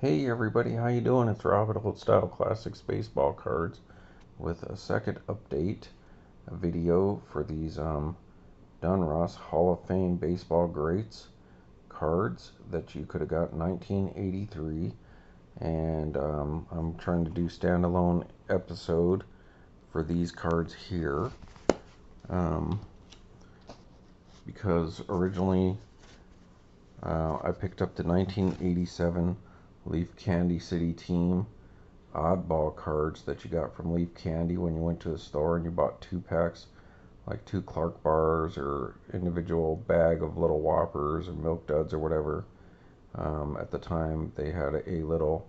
Hey everybody, how you doing? It's Rob at Old Style Classics Baseball Cards with a second update, a video for these Donruss Hall of Fame Baseball Greats cards that you could have got in 1983, and I'm trying to do standalone episode for these cards here, because originally I picked up the 1987 Leaf Candy City team oddball cards that you got from Leaf Candy when you went to the store and you bought 2 packs, like 2 Clark bars or individual bag of little Whoppers or Milk Duds or whatever. At the time, they had a little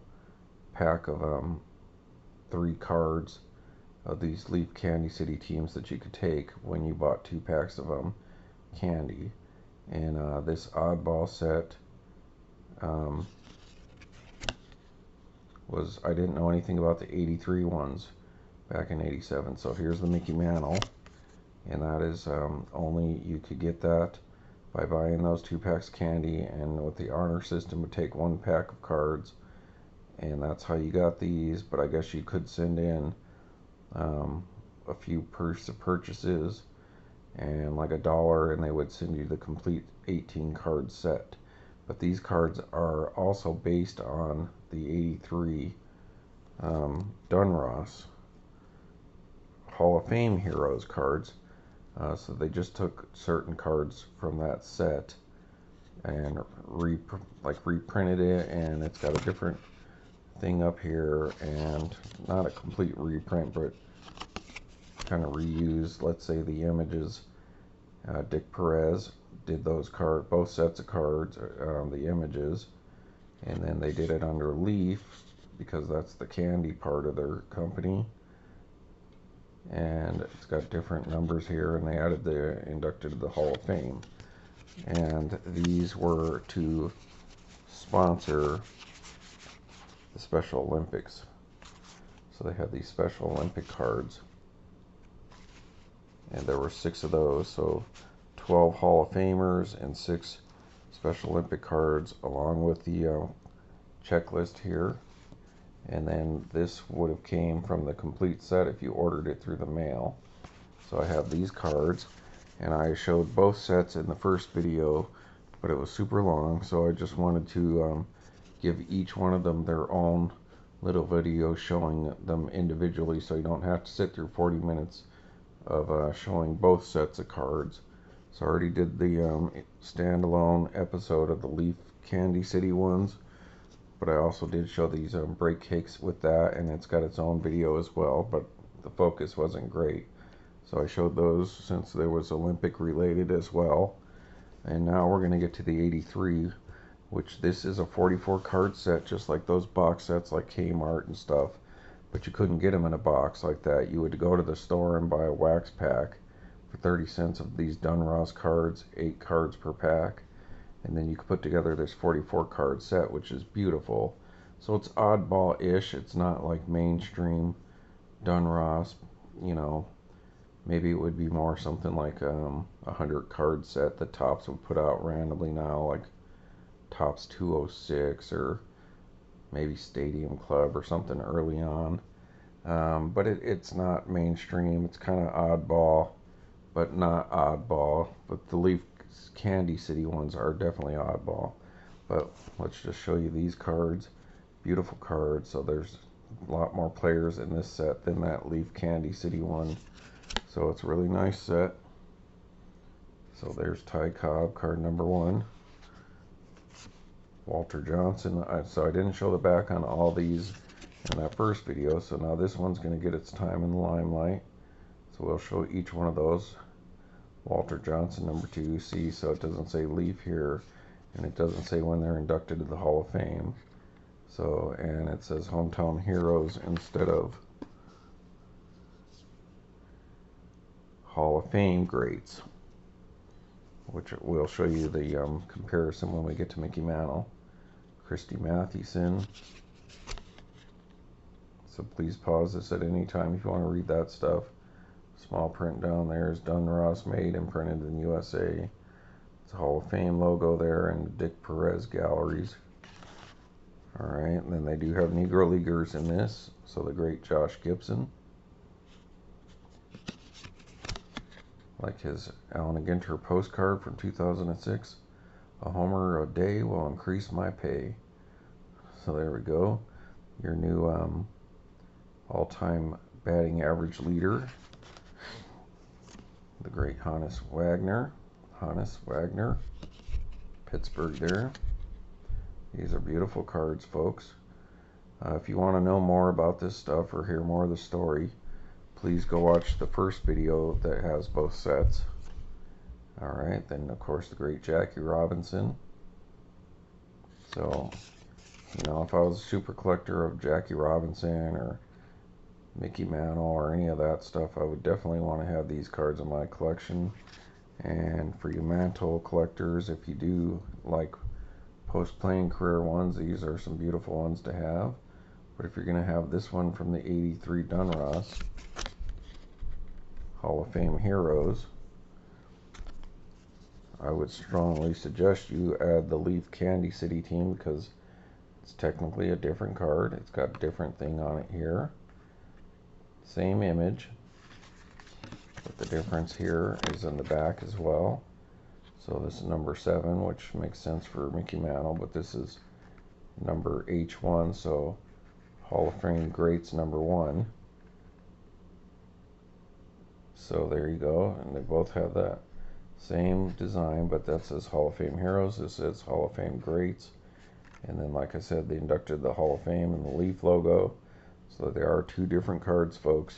pack of 3 cards of these Leaf Candy City teams that you could take when you bought 2 packs of candy. And this oddball set I didn't know anything about the 83 ones back in 87. So here's the Mickey Mantle, and that is only you could get that by buying those 2 packs of candy, and with the honor system would take 1 pack of cards, and that's how you got these. But I guess you could send in a few purchases and like $1, and they would send you the complete 18 card set. But these cards are also based on the 83 Donruss Hall of Fame Heroes cards. So they just took certain cards from that set and reprinted it, and it's got a different thing up here, and not a complete reprint, but kind of reused, let's say, the images. Dick Perez did those cards, both sets of cards, the images, and then they did it under Leaf because that's the candy part of their company, and it's got different numbers here, and they added the inducted to the Hall of Fame. And these were to sponsor the Special Olympics, so they had these Special Olympic cards, and there were 6 of those, so 12 Hall of Famers and 6 Special Olympic cards, along with the checklist here. And then this would have came from the complete set if you ordered it through the mail. So I have these cards, and I showed both sets in the first video, but it was super long, so I just wanted to give each one of them their own little video showing them individually, so you don't have to sit through 40 minutes of showing both sets of cards. So I already did the standalone episode of the Leaf Candy City ones, but I also did show these break cakes with that, and it's got its own video as well, but the focus wasn't great. So I showed those since there was Olympic related as well. And now we're going to get to the 83, which this is a 44 card set, just like those box sets like Kmart and stuff. But you couldn't get them in a box like that. You would go to the store and buy a wax pack for 30 cents of these Donruss cards, 8 cards per pack. And then you could put together this 44 card set, which is beautiful. So it's oddball-ish. It's not like mainstream Donruss. You know, maybe it would be more something like a 100 card set that Topps would put out randomly now, like Topps 206 or maybe Stadium Club or something early on. But it's not mainstream. It's kind of oddball, but not oddball. But the Leaf Candy City ones are definitely oddball. But let's just show you these cards. Beautiful cards. So there's a lot more players in this set than that Leaf Candy City one. So it's a really nice set. So there's Ty Cobb, card number 1. Walter Johnson. So I didn't show the back on all these in that first video, so now this one's going to get its time in the limelight. So we'll show each one of those. Walter Johnson, number 2. See, so it doesn't say Leaf here, and it doesn't say when they're inducted to the Hall of Fame. So, and it says Hometown Heroes instead of Hall of Fame Greats, which we'll show you the comparison when we get to Mickey Mantle. Christy Mathewson. So please pause this at any time if you want to read that stuff. Small print down there is Donruss, made and printed in USA. It's a Hall of Fame logo there, and the Dick Perez galleries. Alright, And then they do have Negro Leaguers in this. So the great Josh Gibson. Like his Alan Ginter postcard from 2006. A homer a day will increase my pay. So there we go. Your new all-time batting average leader. The great Hannes Wagner. Pittsburgh there. These are beautiful cards, folks. If you want to know more about this stuff or hear more of the story, please go watch the first video that has both sets. Alright, then of course the great Jackie Robinson. So, you know, if I was a super collector of Jackie Robinson or Mickey Mantle or any of that stuff, I would definitely want to have these cards in my collection. And for you Mantle collectors, if you do like post-playing career ones, these are some beautiful ones to have. But if you're going to have this one from the 83 Donruss Hall of Fame Heroes, I would strongly suggest you add the Leaf Candy City team because it's technically a different card. It's got a different thing on it here. Same image, but the difference here is in the back as well. So this is number 7, which makes sense for Mickey Mantle, but this is number H1, so Hall of Fame Greats number 1. So there you go, and they both have that same design, but that says Hall of Fame Heroes, this says Hall of Fame Greats. And then, like I said, they inducted the Hall of Fame and the Leaf logo. So there are 2 different cards, folks.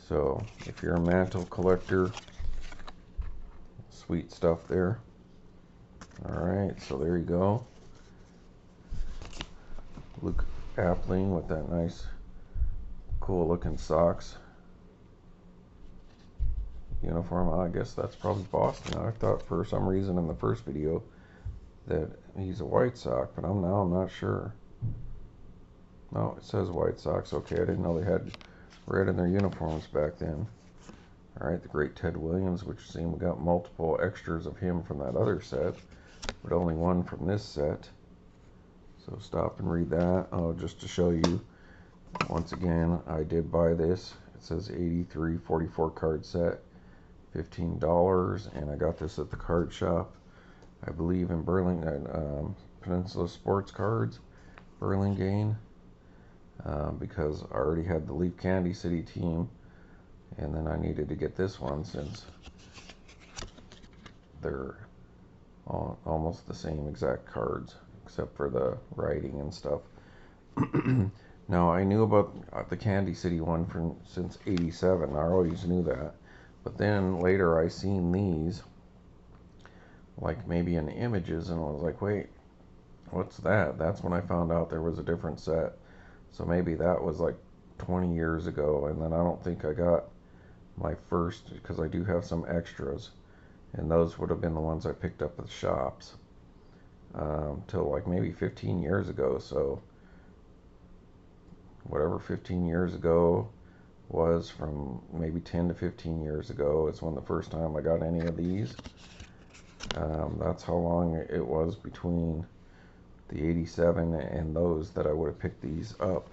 So if you're a Mantle collector, sweet stuff there. Alright, so there you go. Luke Appling with that nice, cool looking socks uniform. I guess that's probably Boston. I thought for some reason in the first video that he's a White Sox, but I'm not sure. No, it says White Sox. Okay, I didn't know they had red in their uniforms back then. Alright, the great Ted Williams, which seemed we got multiple extras of him from that other set, but only one from this set. So stop and read that. Oh, just to show you, once again, I did buy this. It says 83 44 card set, $15, and I got this at the card shop, I believe in Burlingame, Peninsula Sports Cards, Burlingame, because I already had the Leaf Candy City team, and then I needed to get this one since they're almost the same exact cards, except for the writing and stuff. Now, I knew about the Candy City one since '87. I always knew that. But then later I seen these, like maybe in images, and I was like, wait, what's that? That's when I found out there was a different set. So maybe that was like 20 years ago, and then I don't think I got my first, because I do have some extras, and those would have been the ones I picked up at the shops till like maybe 15 years ago. So whatever 15 years ago was, from maybe 10 to 15 years ago is when the first time I got any of these. That's how long it was between the 87 and those that I would have picked these up.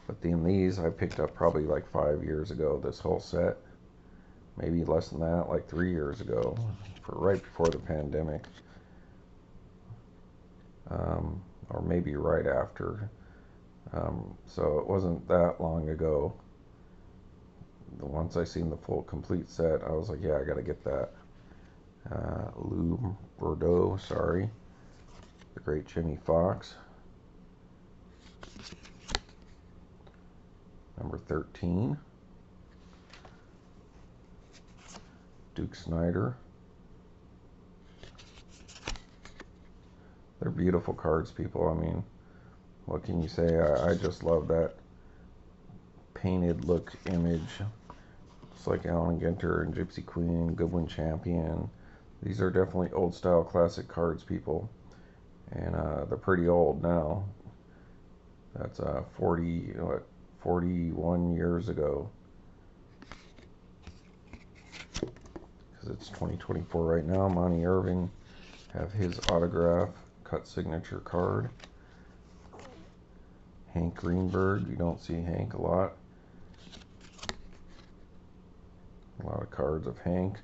But then these I picked up probably like 5 years ago, this whole set. Maybe less than that, like 3 years ago, right before the pandemic. Or maybe right after. So it wasn't that long ago. Once I seen the full complete set, I was like, yeah, I gotta get that. Lou Bordeaux, sorry. The great Jimmy Fox. Number 13. Duke Snider. They're beautiful cards, people. I mean, what can you say? I just love that painted look image. It's like Alan Ginter and Gypsy Queen, Goodwin Champion. These are definitely old style classic cards, people. And they're pretty old now. That's 41 years ago. Because it's 2024 right now. Monty Irving, have his autograph cut signature card. Hank Greenberg. You don't see Hank a lot. A lot of cards of Hank.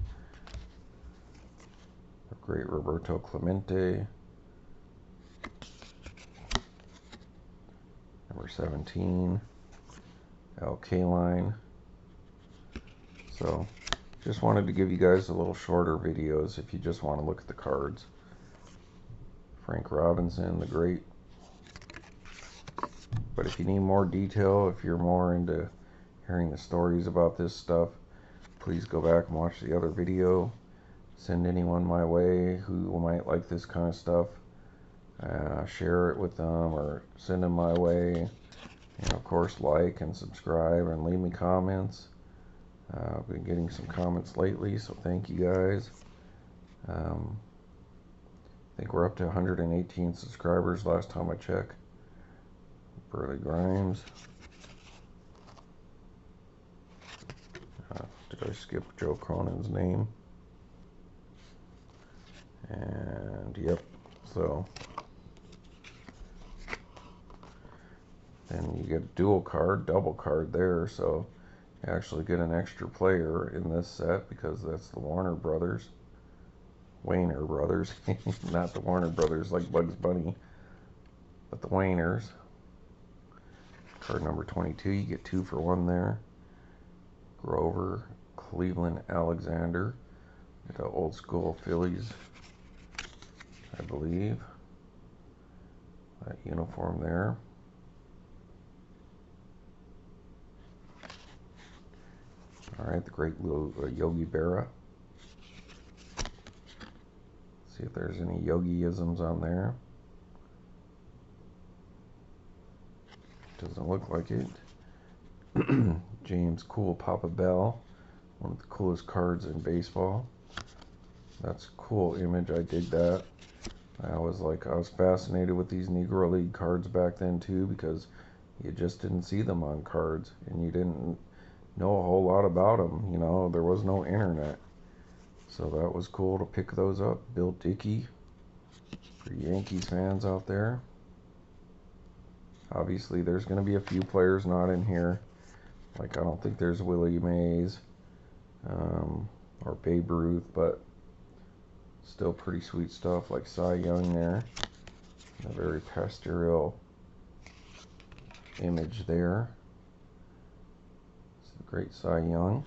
The great Roberto Clemente. Number 17. Al Kaline. So, just wanted to give you guys a little shorter videos if you just want to look at the cards. Frank Robinson, the great. But if you need more detail, if you're more into hearing the stories about this stuff, please go back and watch the other video. Send anyone my way who might like this kind of stuff. Share it with them or send them my way. And of course, like and subscribe and leave me comments. I've been getting some comments lately, so thank you guys. I think we're up to 118 subscribers last time I checked. Burley Grimes. Did I skip Joe Cronin's name? And yep, so then you get dual card, double card there, so you actually get an extra player in this set because that's the Warner Brothers. Wayner Brothers, not the Warner Brothers like Bugs Bunny, but the Wayners. Card number 22, you get 2 for 1 there. Grover, Cleveland Alexander, the old school Phillies, I believe. That uniform there. Alright, the great Yogi Berra. See if there's any Yogi-isms on there. Doesn't look like it. James Cool Papa Bell, one of the coolest cards in baseball. That's a cool image. I dig that. I was fascinated with these Negro League cards back then too, because you just didn't see them on cards and you didn't know a whole lot about them. You know, there was no internet, so that was cool to pick those up. Bill Dickey, for Yankees fans out there. Obviously, there's going to be a few players not in here. Like, I don't think there's Willie Mays or Babe Ruth, but still pretty sweet stuff like Cy Young there. A very pastoral image there. It's the great Cy Young.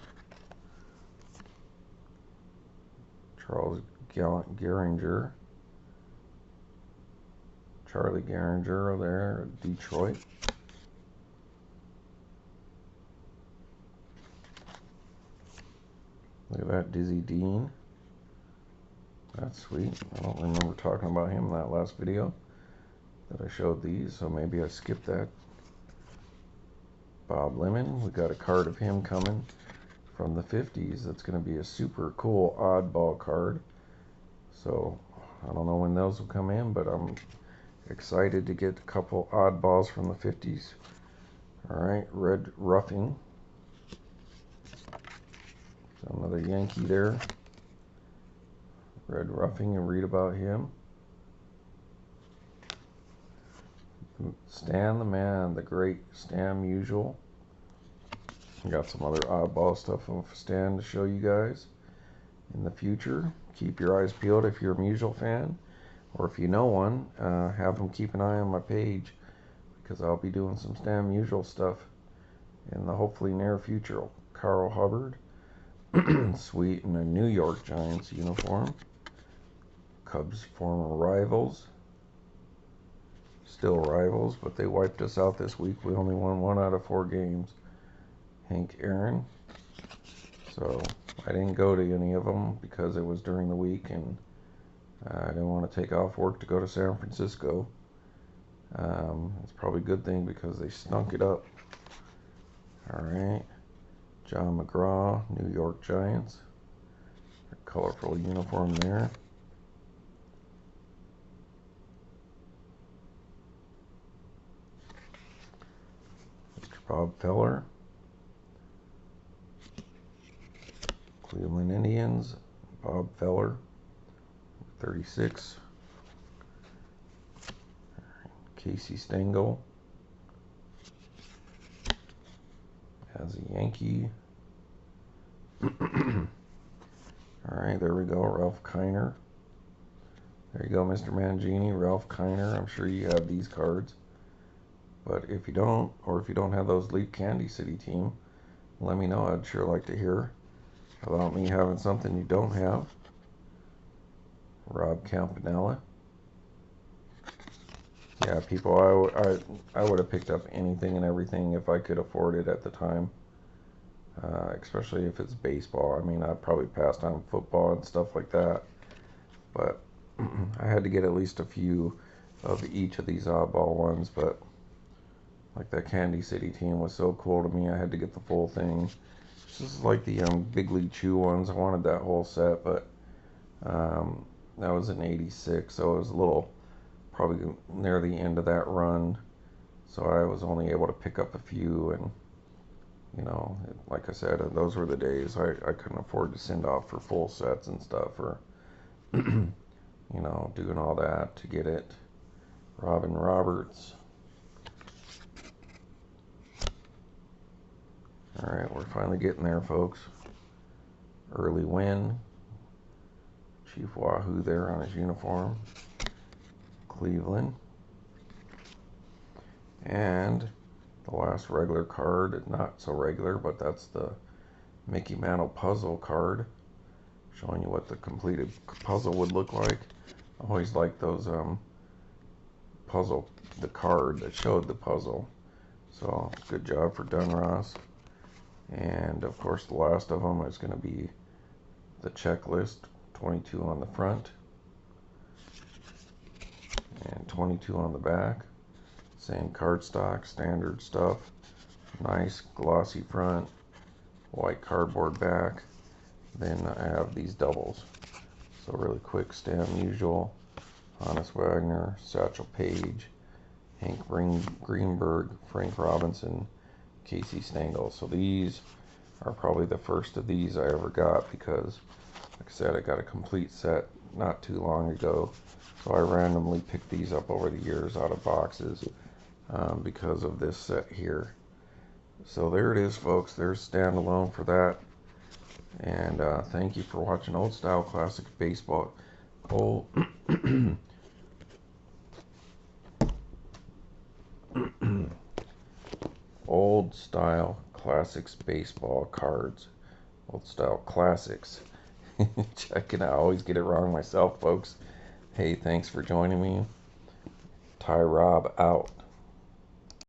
Charles Gehringer. Charlie Gehringer there, Detroit. Look at that, Dizzy Dean. That's sweet. I don't remember talking about him in that last video that I showed these, so maybe I skipped that. Bob Lemon, we got a card of him coming from the 50s. That's going to be a super cool oddball card. So I don't know when those will come in, but I'm excited to get a couple oddballs from the 50s. Alright, Red Ruffing. So another Yankee there. Red Ruffing, and read about him. Stan the Man, the great Stan Musial. Got some other oddball stuff on Stan to show you guys in the future. Keep your eyes peeled if you're a Musial fan, or if you know one, have them keep an eye on my page, because I'll be doing some Stan Musial stuff in the hopefully near future. Carl Hubbard, sweet, in a New York Giants uniform. Cubs former rivals. Still rivals, but they wiped us out this week. We only won 1 out of 4 games. Hank Aaron. So I didn't go to any of them because it was during the week, and I didn't want to take off work to go to San Francisco. It's probably a good thing because they stunk it up. Alright. John McGraw, New York Giants. A colorful uniform there. Mr. Bob Feller. Cleveland Indians, Bob Feller, 36. Casey Stengel, Has a Yankee. Alright, there we go, Ralph Kiner. There you go, Mr. Mangini, Ralph Kiner. I'm sure you have these cards. But if you don't, or if you don't have those Leaf Candy City team, let me know. I'd sure like to hear about me having something you don't have. Rob Campanella. Yeah, people, I would have picked up anything and everything if I could afford it at the time. Especially if it's baseball. I mean, I'd probably passed on football and stuff like that. But I had to get at least a few of each of these oddball ones. But like that Candy City team was so cool to me, I had to get the full thing. This is like the Big League Chew ones. I wanted that whole set, but that was in '86, so it was a little, probably near the end of that run. So I was only able to pick up a few, and you know, like I said, those were the days I couldn't afford to send off for full sets and stuff, or you know, doing all that to get it. Robin Roberts. Alright, we're finally getting there, folks. Early win. Chief Wahoo there on his uniform. Cleveland. And the last regular card, not so regular, but that's the Mickey Mantle puzzle card, showing you what the completed puzzle would look like. I always like those puzzle, the card that showed the puzzle. So good job for Donruss. And of course the last of them is going to be the checklist, 22 on the front and 22 on the back. Same cardstock, standard stuff. Nice glossy front, white cardboard back. Then I have these doubles. So really quick stem, Musial, Honus Wagner, Satchel Paige, Hank Greenberg, Frank Robinson, Casey Stengel. So these are probably the first of these I ever got because, like I said, I got a complete set not too long ago. So I randomly picked these up over the years out of boxes because of this set here. So there it is, folks. There's standalone for that. And thank you for watching Old Style Classic Baseball. Old Style Classics Baseball cards. Old Style Classics. Check it out. I always get it wrong myself, folks. Hey, thanks for joining me. Ty Rob out.